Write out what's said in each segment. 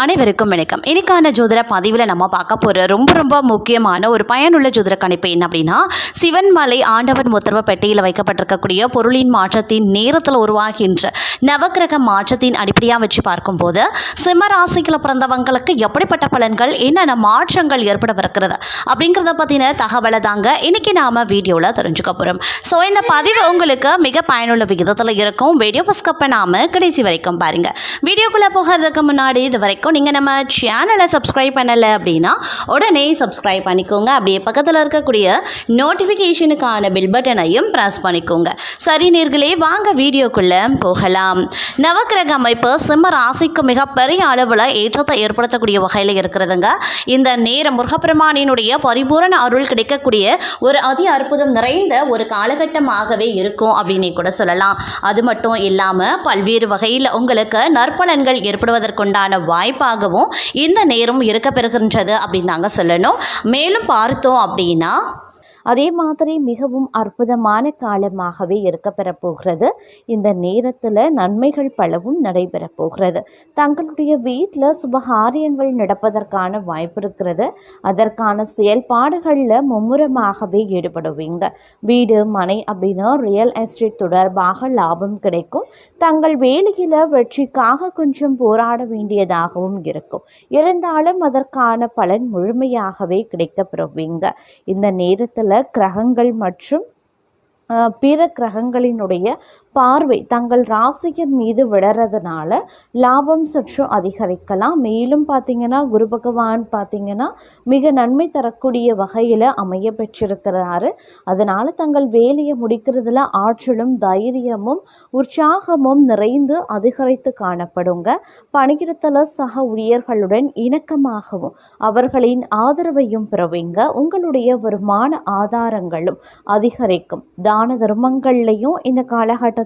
அனைவருக்கும் வணக்கம். இன்னைக்கான ஜோதிட பதிவில் நம்ம பார்க்க போகிற ரொம்ப முக்கியமான ஒரு பயனுள்ள ஜோதிட கணிப்பு என்ன அப்படின்னா, சிவன்மலை ஆண்டவன் உத்தரவு பெட்டியில் வைக்கப்பட்டிருக்கக்கூடிய பொருளின் மாற்றத்தின் நேரத்தில் உருவாகின்ற நவக்கிரக மாற்றத்தின் அடிப்படையாக வச்சு பார்க்கும்போது சிம்ம ராசியில் பிறந்தவங்களுக்கு எப்படிப்பட்ட பலன்கள், என்னென்ன மாற்றங்கள் ஏற்படவிருக்கிறது அப்படிங்கிறத பற்றின தகவலை தாங்க இன்னைக்கு நாம் வீடியோவில் தெரிஞ்சுக்க போகிறோம். ஸோ இந்த பதிவு உங்களுக்கு மிக பயனுள்ள விகிதத்தில் இருக்கும். வீடியோ பஸ்கப்பை நாம் கடைசி வரைக்கும் பாருங்கள். வீடியோக்குள்ளே போகிறதுக்கு முன்னாடி இது வரைக்கும் நீங்கள் நம்ம சேனலை சப்ஸ்கிரைப் பண்ணலை அப்படின்னா உடனே சப்ஸ்கிரைப் பண்ணிக்கோங்க. அப்படியே பக்கத்தில் இருக்கக்கூடிய நோட்டிஃபிகேஷனுக்கான பில் பட்டனையும் ப்ரெஸ் பண்ணிக்கோங்க. சரி நேர்களே, வாங்க வீடியோக்குள்ளே போகலாம். நவக்கிரக அமைப்பு சிம்ம ராசிக்கு மிகப்பெரிய அளவில் ஏற்றத்தை ஏற்படுத்தக்கூடிய வகையில் இருக்கிறதுங்க. இந்த நேரம் முருகப்பெருமானினுடைய பரிபூரண அருள் கிடைக்கக்கூடிய ஒரு அதி அற்புதம் நிறைந்த ஒரு காலகட்டமாகவே இருக்கும் அப்படின்னு கூட சொல்லலாம். அது மட்டும் இல்லாமல் பல்வேறு வகையில் உங்களுக்கு நற்பலன்கள் ஏற்படுவதற்குண்டான வாய்ப்பாகவும் இந்த நேரம் இருக்க பெறுகின்றது அப்படின்னு தாங்க சொல்லணும். மேலும் பார்த்தோம் அப்படின்னா அதே மாதிரி மிகவும் அற்புதமான காலமாகவே இருக்கப்பெறப் போகிறது. இந்த நேரத்தில் நன்மைகள் பலவும் நடைபெறப் போகிறது. தங்களுடைய வீட்டில் சுபகாரியங்கள் நடப்பதற்கான வாய்ப்பு இருக்கிறது. அதற்கான செயல்பாடுகளில் மும்முரமாகவே ஈடுபடுவீங்க. வீடு மனை அப்படின்னா ரியல் எஸ்டேட் தொடர்பாக லாபம் கிடைக்கும். தங்கள் வேலையில் வெற்றிக்காக கொஞ்சம் போராட வேண்டியதாகவும் இருக்கும். இருந்தாலும் அதற்கான பலன் முழுமையாகவே கிடைக்கப்பெறுவீங்க. இந்த நேரத்தில் கிரகங்கள் மற்றும் பிற கிரகங்களினுடைய பார்வை தங்கள் ராசியின் மீது விடுறதுனால லாபம் சற்று அதிகரிக்கலாம். மேலும் பார்த்திங்கன்னா குரு பகவான் பார்த்திங்கன்னா மிக நன்மை தரக்கூடிய வகையில் அமைய பெற்றிருக்கிறாரு. அதனால் தங்கள் வேலையை முடிக்கிறதுல ஆற்றலும் தைரியமும் உற்சாகமும் நிறைந்து அதிகரித்து காணப்படுங்க. பணியிடத்தில் சக ஊழியர்களுடன் இணக்கமாகவும் அவர்களின் ஆதரவையும் பெறுவீங்க. உங்களுடைய வருமான ஆதாரங்களும் அதிகரிக்கும். தான தர்மங்கள்லையும் இந்த காலகட்டத்தில்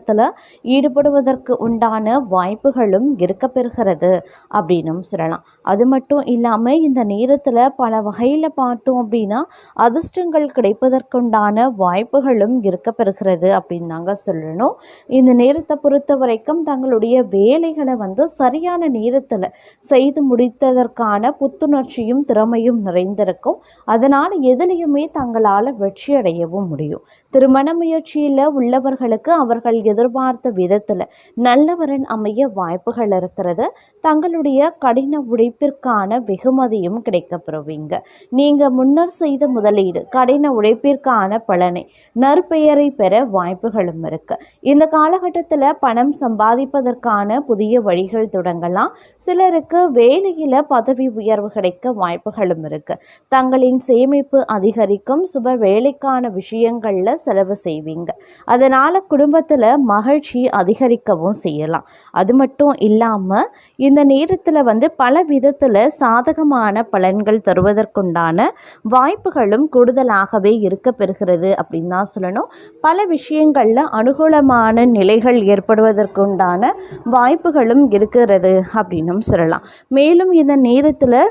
ஈடுபடுவதற்கு உண்டான வாய்ப்புகளும் இருக்க பெறுகிறது அப்படின்னு சொல்லலாம். அது மட்டும் இல்லாமல் இந்த நேரத்தில் பல வகையில் பார்த்தோம் அப்படின்னா அதிர்ஷ்டங்கள் கிடைப்பதற்குண்டான வாய்ப்புகளும் இருக்க பெறுகிறது அப்படின்னு தாங்க சொல்லணும். இந்த நேரத்தை பொறுத்த வரைக்கும் தங்களுடைய வேலைகளை சரியான நேரத்தில் செய்து முடித்ததற்கான புத்துணர்ச்சியும் திறமையும் நிறைந்திருக்கும். அதனால் எதிலையுமே தங்களால் வெற்றி அடையவும் முடியும். திருமண முயற்சியில் உள்ளவர்களுக்கு அவர்கள் எதிர்பார்த்த விதத்தில் நல்லவரன் அமைய வாய்ப்புகள் இருக்கிறது. தங்களுடைய கடின உழைப்பிற்கான வெகுமதியும் கிடைக்கப்பெறுவீங்க. நீங்கள் முன்னர் செய்த முதலீடு கடின உழைப்பிற்கான பலனை நற்பெயரை பெற வாய்ப்புகளும் இருக்கு. இந்த காலகட்டத்தில் பணம் சம்பாதிப்பதற்கான புதிய வழிகள் தொடங்கலாம். சிலருக்கு வேலையில் பதவி உயர்வு கிடைக்க வாய்ப்புகளும் இருக்கு. தங்களின் சேமிப்பு அதிகரிக்கும். சுப வேலைக்கான விஷயங்களில் செலவு செய்வீங்க. அதனால் குடும்பத்தில் மகிழ்ச்சி அதிகரிக்கவும் செய்யலாம். அது மட்டும் இல்லாமல் இந்த நேரத்தில் பல விதத்தில் சாதகமான பலன்கள் தருவதற்குண்டான வாய்ப்புகளும் கூடுதலாகவே இருக்க பெறுகிறது அப்படின்னு தான் சொல்லணும். பல விஷயங்களில் அனுகூலமான நிலைகள் ஏற்படுவதற்குண்டான வாய்ப்புகளும் இருக்கிறது அப்படின்னும் சொல்லலாம். மேலும் இந்த நேரத்தில்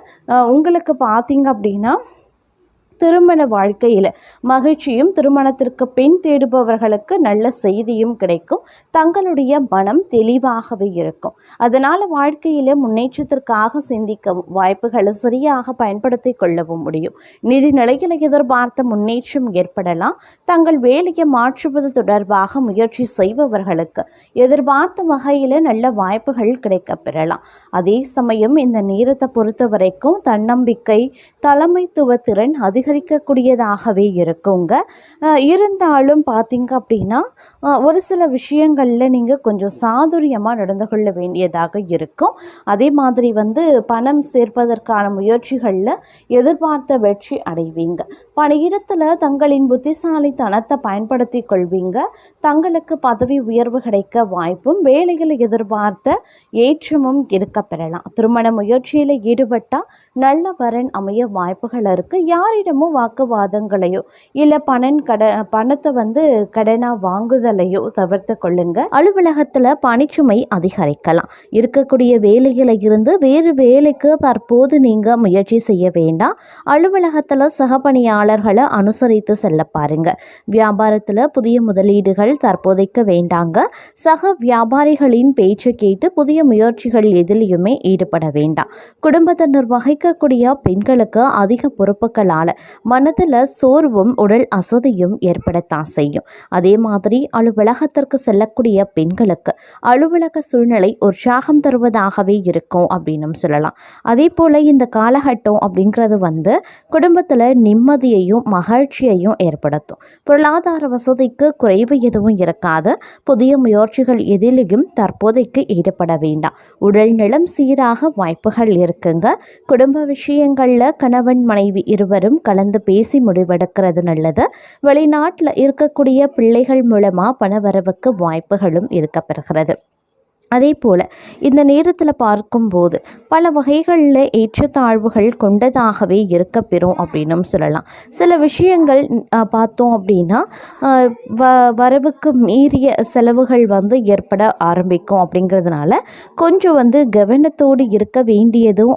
உங்களுக்கு பார்த்தீங்க அப்படின்னா திருமண வாழ்க்கையில் மகிழ்ச்சியும், திருமணத்திற்கு பெண் தேடுபவர்களுக்கு நல்ல செய்தியும் கிடைக்கும். தங்களுடைய மனம் தெளிவாகவே இருக்கும். அதனால் வாழ்க்கையில் முன்னேற்றத்திற்காக சிந்திக்கவும் வாய்ப்புகளை சரியாக பயன்படுத்தி கொள்ளவும் முடியும். நிதி நிலையில் எதிர்பார்த்த முன்னேற்றம் ஏற்படலாம். தங்கள் வேலையை மாற்றுவது தொடர்பாக முயற்சி செய்பவர்களுக்கு எதிர்பார்த்த வகையில் நல்ல வாய்ப்புகள் கிடைக்க பெறலாம். அதே சமயம் இந்த நேரத்தை பொறுத்த வரைக்கும் தன்னம்பிக்கை, தலைமைத்துவ திறன் அதிகரிக்கக்கூடியதாகவே இருக்குங்க. இருந்தாலும் பார்த்தீங்க அப்படின்னா ஒரு சில விஷயங்களில் நீங்கள் கொஞ்சம் சாதுரியமாக நடந்து கொள்ள வேண்டியதாக இருக்கும். அதே மாதிரி பணம் சேர்ப்பதற்கான முயற்சிகளில் எதிர்பார்த்த வெற்றி அடைவீங்க. பணியிடத்தில் தங்களின் புத்திசாலித்தனத்தை பயன்படுத்தி கொள்வீங்க. தங்களுக்கு பதவி உயர்வு கிடைக்க வாய்ப்பும், வேலையில் எதிர்பார்த்த ஏற்றமும் இருக்க பெறலாம். திருமண முயற்சியில் ஈடுபட்டால் நல்ல வரன் அமைய வாய்ப்புகள் இருக்குது. யாரிடம் தினமும் வாக்குவாதங்களையோ இல்லை பணத்தை கடனாக வாங்குதலையோ தவிர்த்து கொள்ளுங்க. அலுவலகத்தில் பணிச்சுமை அதிகரிக்கலாம். இருக்கக்கூடிய வேலையில இருந்து வேறு வேலைக்கு தற்போது நீங்கள் முயற்சி செய்ய வேண்டாம். அலுவலகத்தில் சக பணியாளர்களை அனுசரித்து செல்ல பாருங்க. வியாபாரத்தில் புதிய முதலீடுகள் தற்போதைக்கு வேண்டாங்க. சக வியாபாரிகளின் பேச்சு கேட்டு புதிய முயற்சிகள் எதிலையுமே ஈடுபட வேண்டாம். குடும்பத்தினர் வகிக்கக்கூடிய பெண்களுக்கு அதிக பொறுப்புகளால் மனதில் சோர்வும் உடல் அசதியும் ஏற்படத்தான் செய்யும். அதே மாதிரி அலுவலகத்திற்கு செல்லக்கூடிய பெண்களுக்கு அலுவலக சூழ்நிலை உற்சாகம் தருவதாகவே இருக்கும் அப்படின்னு சொல்லலாம். அதே போல் இந்த காலகட்டம் அப்படிங்கிறது குடும்பத்தில் நிம்மதியையும் மகிழ்ச்சியையும் ஏற்படுத்தும். பொருளாதார வசதிக்கு குறைவு எதுவும் இருக்காது. புதிய முயற்சிகள் எதிலையும் தற்போதைக்கு ஈடுபட வேண்டாம். உடல் நலம் சீராக வாய்ப்புகள் இருக்குங்க. குடும்ப விஷயங்களில் கணவன் மனைவி இருவரும் கலந்து பேசி முடிவெடுக்கிறது நல்லது. வெளிநாட்டில் இருக்கக்கூடிய பிள்ளைகள் மூலமாக பணவரவுக்கு வாய்ப்புகளும் இருக்கப்பெறுகிறது. அதே போல் இந்த நேரத்தில் பார்க்கும்போது பல வகைகளில் ஏற்றத்தாழ்வுகள் கொண்டதாகவே இருக்கப்பெறும் அப்படின்னும் சொல்லலாம். சில விஷயங்கள் பார்த்தோம் அப்படின்னா வரவுக்கு மீறிய செலவுகள் ஏற்பட ஆரம்பிக்கும். அப்படிங்கிறதுனால கொஞ்சம் கவனத்தோடு இருக்க வேண்டியதும்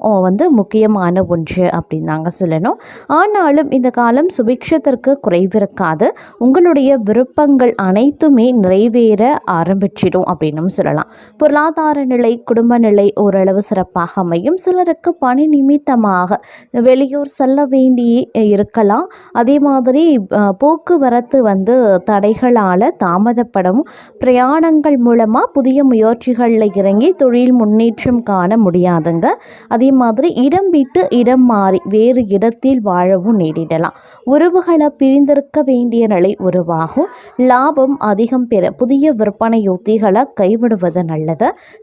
முக்கியமான ஒன்று அப்படின்னு தாங்க சொல்லணும். ஆனாலும் இந்த காலம் சுபிக்ஷத்திற்கு குறைவிருக்காது. உங்களுடைய விருப்பங்கள் அனைத்துமே நிறைவேற ஆரம்பிச்சிடும் அப்படின்னும் சொல்லலாம். பொருளாதார நிலை, குடும்ப நிலை ஓரளவு சிறப்பாக அமையும். சிலருக்கு பணி நிமித்தமாக வெளியூர் செல்ல வேண்டி இருக்கலாம். அதே மாதிரி போக்குவரத்து தடைகளால் தாமதப்படும். பிரயாணங்கள் மூலமாக புதிய முயற்சிகளில் இறங்கி தொழில் முன்னேற்றம் காண முடியாதுங்க. அதே மாதிரி இடம் விட்டு இடம் மாறி வேறு இடத்தில் வாழவும் நேரிடலாம். உறவுகளை பிரிந்திருக்க வேண்டிய நிலை உருவாகும். லாபம் அதிகம் பெற புதிய விற்பனை யுத்திகளை கைவிடுவது நல்லது.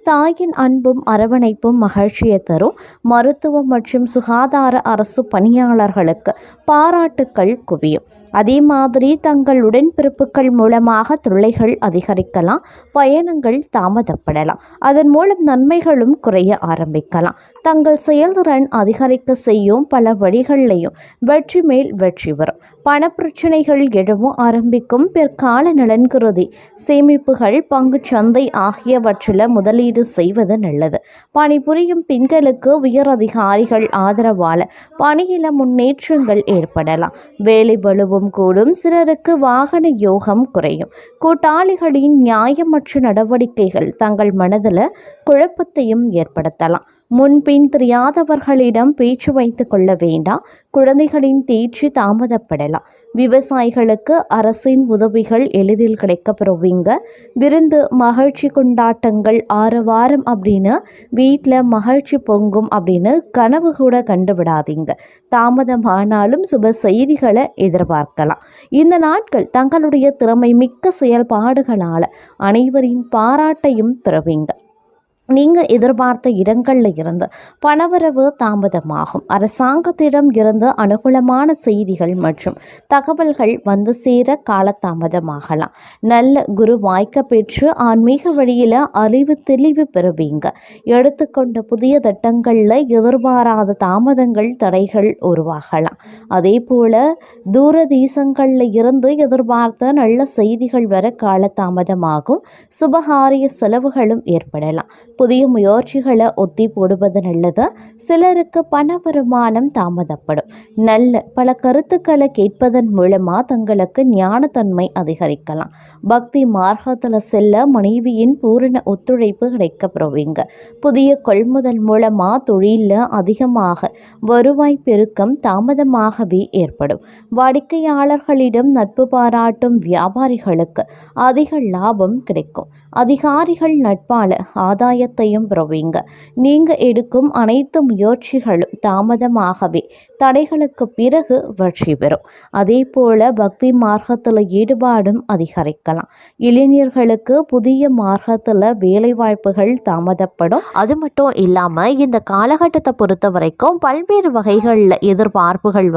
தாயின் அன்பும் அரவணைப்பும் மகிழ்ச்சியை தரும். மருத்துவம் மற்றும் சுகாதார அரசு பணியாளர்களுக்கு பாராட்டுக்கள் குவியும். அதே மாதிரி தங்கள் உடன்பிறப்புகள் மூலமாக தொல்லைகள் அதிகரிக்கலாம். பயணங்கள் தாமதப்படலாம். அதன் மூலம் நன்மைகளும் குறைய ஆரம்பிக்கலாம். தங்கள் செயல்திறன் அதிகரிக்க செய்யும் பல வழிகளிலையும் வெற்றி மேல் வெற்றி வரும். பணப்பிரச்சனைகள் எழவும் ஆரம்பிக்கும். பிற்கால நலன் கருதி சேமிப்புகள், பங்குச்சந்தை ஆகியவற்றில் முதலீடு செய்வது நல்லது. பணிபுரியும் பெண்களுக்கு உயர் அதிகாரிகள் ஆதரவால் பணியில முன்னேற்றங்கள் ஏற்படலாம். வேலை பளுவும் கூடும். சிலருக்கு வாகன யோகம் குறையும். கூட்டாளிகளின் நியாயமற்ற நடவடிக்கைகள் தங்கள் மனதில் குழப்பத்தையும் ஏற்படுத்தலாம். முன்பின் தெரியாதவர்களிடம் பேச்சு வைத்து கொள்ள வேண்டாம். குழந்தைகளின் தேர்ச்சி தாமதப்படலாம். விவசாயிகளுக்கு அரசின் உதவிகள் எளிதில் கிடைக்கப்பெறுவீங்க. விருந்து, மகிழ்ச்சி கொண்டாட்டங்கள், ஆரவாரம் அப்படின்னு வீட்டில் மகிழ்ச்சி பொங்கும் அப்படின்னு கனவு கூட கண்டுவிடாதீங்க. தாமதமானாலும் சுப செய்திகளை எதிர்பார்க்கலாம். இந்த நாட்கள் தங்களுடைய திறமை மிக்க செயல்பாடுகளால் அனைவரின் பாராட்டையும் பெறுவீங்க. நீங்கள் எதிர்பார்த்த இடங்களில் இருந்து பணவரவு தாமதமாகும். அரசாங்கத்திடம் இருந்து அனுகூலமான செய்திகள் மற்றும் தகவல்கள் சேர காலதாமதமாகலாம். நல்ல குரு வாய்க்க பெற்று ஆன்மீக வழியில் அறிவு தெளிவு பெறுவீங்க. எடுத்துக்கொண்ட புதிய திட்டங்களில் எதிர்பாராத தாமதங்கள், தடைகள் உருவாகலாம். அதே போல் தூர தேசங்களில் இருந்து எதிர்பார்த்த நல்ல செய்திகள் வர காலதாமதமாகும். சுபகாரிய செலவுகளும் ஏற்படலாம். புதிய முயற்சிகளை ஒத்தி போடுவது நல்லது. சிலருக்கு பண வருமானம் தாமதப்படும். நல்ல பல கருத்துக்களை கேட்பதன் மூலமாக தங்களுக்கு ஞானத்தன்மை அதிகரிக்கலாம். பக்தி மார்க்கத்தில் செல்ல மனைவியின் பூரண ஒத்துழைப்பு கிடைக்கப்பெறுவீங்க. புதிய கொள்முதல் மூலமாக தொழிலில் அதிகமாக வருவாய் பெருக்கம் தாமதமாகவே ஏற்படும். வாடிக்கையாளர்களிடம் நட்பு பாராட்டும் வியாபாரிகளுக்கு அதிக லாபம் கிடைக்கும். அதிகாரிகள் நட்பால் ஆதாயத்தையும் பெறுவீங்க. நீங்கள் எடுக்கும் அனைத்து முயற்சிகளும் தாமதமாகவே தடைகளுக்கு பிறகு வெற்றி பெறும். அதே போல பக்தி மார்க்கத்தில் ஈடுபாடும் அதிகரிக்கலாம். இளைஞர்களுக்கு புதிய மார்க்கத்தில் வேலைவாய்ப்புகள் தாமதப்படும். அது மட்டும் இல்லாமல் இந்த காலகட்டத்தை பொறுத்த வரைக்கும் பல்வேறு வகைகளில் எதிர்பார்ப்புகள்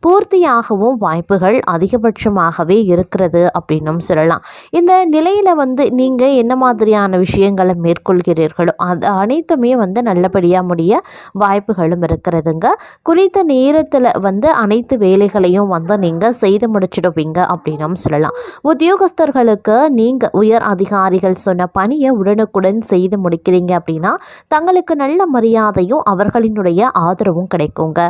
பூர்த்தியாகவும் வாய்ப்புகள் அதிகபட்சமாகவே இருக்கிறது அப்படின்னும் சொல்லலாம். இந்த நிலையில் நீங்கள் நீங்கள் என்ன மாதிரியான விஷயங்களை மேற்கொள்கிறீர்களோ அது அனைத்துமே வந்து நல்லபடியாக முடிய வாய்ப்புகளும் இருக்கிறதுங்க. குறித்த நேரத்தில் வந்து அனைத்து வேலைகளையும் வந்து நீங்கள் செய்து முடிச்சிடுவீங்க அப்படின்னும் சொல்லலாம். உத்தியோகஸ்தர்களுக்கு நீங்கள் உயர் அதிகாரிகள் சொன்ன பணியை உடனுக்குடன் செய்து முடிக்கிறீங்க அப்படின்னா தங்களுக்கு நல்ல மரியாதையும் அவர்களினுடைய ஆதரவும் கிடைக்குங்க.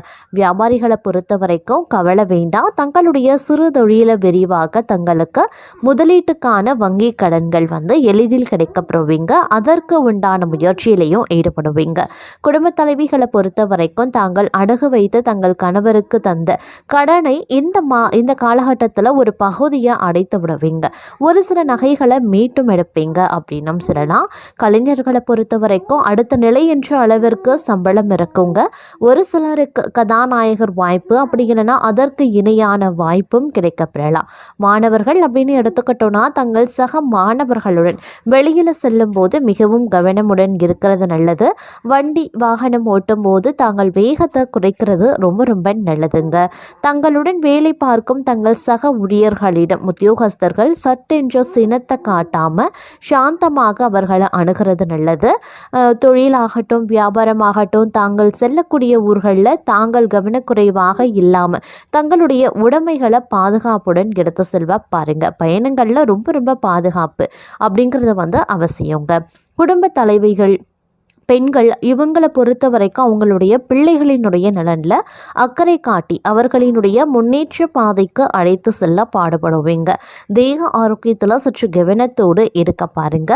வியாபாரிகளை பொறுத்த வரைக்கும் கவலை வேண்டாம். தங்களுடைய சிறு தொழிலை விரிவாக தங்களுக்கு முதலீட்டுக்கான வங்கி கடன்கள் வந்து எளிதில் கிடைக்கப்பெறுவீங்க. அதற்கு உண்டான முயற்சியிலையும் ஈடுபடுவீங்க. குடும்ப தலைவிகளை பொறுத்த வரைக்கும் தாங்கள் அடகு வைத்து தங்கள் கணவருக்கு தந்த கடனை இந்த காலகட்டத்தில் ஒரு பகுதியை அடைத்து விடுவீங்க. ஒரு சில நகைகளை மீட்டும் எடுப்பீங்க அப்படின்னும் சொல்லலாம். கலைஞர்களை பொறுத்த வரைக்கும் அடுத்த நிலை என்ற அளவிற்கு சம்பளம் இருக்குங்க. ஒரு சிலருக்கு கதாநாயகர் வாய்ப்பு, அப்படி இல்லைன்னா அதற்கு இணையான வாய்ப்பும் கிடைக்கப்பெறலாம். மாணவர்கள் அப்படின்னு எடுத்துக்கிட்டோன்னா தங்கள் சக மாணவர்களுடன் வெளியில் செல்லும் போது மிகவும் கவனமுடன் இருக்கிறது நல்லது. வண்டி வாகனம் ஓட்டும் போது தாங்கள் வேகத்தை குறைக்கிறது ரொம்ப ரொம்ப நல்லதுங்க. தங்களுடன் வேலை பார்க்கும் தங்கள் சக ஊழியர்களிடம் உத்தியோகஸ்தர்கள் சட்டென்ற சினத்தை காட்டாம சாந்தமாக அவர்களை அணுகிறது நல்லது. தொழிலாகட்டும் வியாபாரமாகட்டும் தாங்கள் செல்லக்கூடிய ஊர்களில் தாங்கள் கவனக்குறைவாக இல்லாமல் தங்களுடைய உடைமைகளை பாதுகாப்புடன் எடுத்து செல்வா பாருங்க. பயணங்களில் ரொம்ப ரொம்ப பாதுகாப்பு அப்படிங்கிறது வந்து அவசியங்க. குடும்ப தலைவிகள் பெண்கள் இவங்களை பொறுத்த வரைக்கும் அவங்களுடைய பிள்ளைகளினுடைய நலனில் அக்கறை காட்டி அவர்களினுடைய முன்னேற்ற பாதைக்கு அழைத்து செல்ல பாடுபடுவீங்க. தேக ஆரோக்கியத்தில் சற்று கவனத்தோடு இருக்க பாருங்க.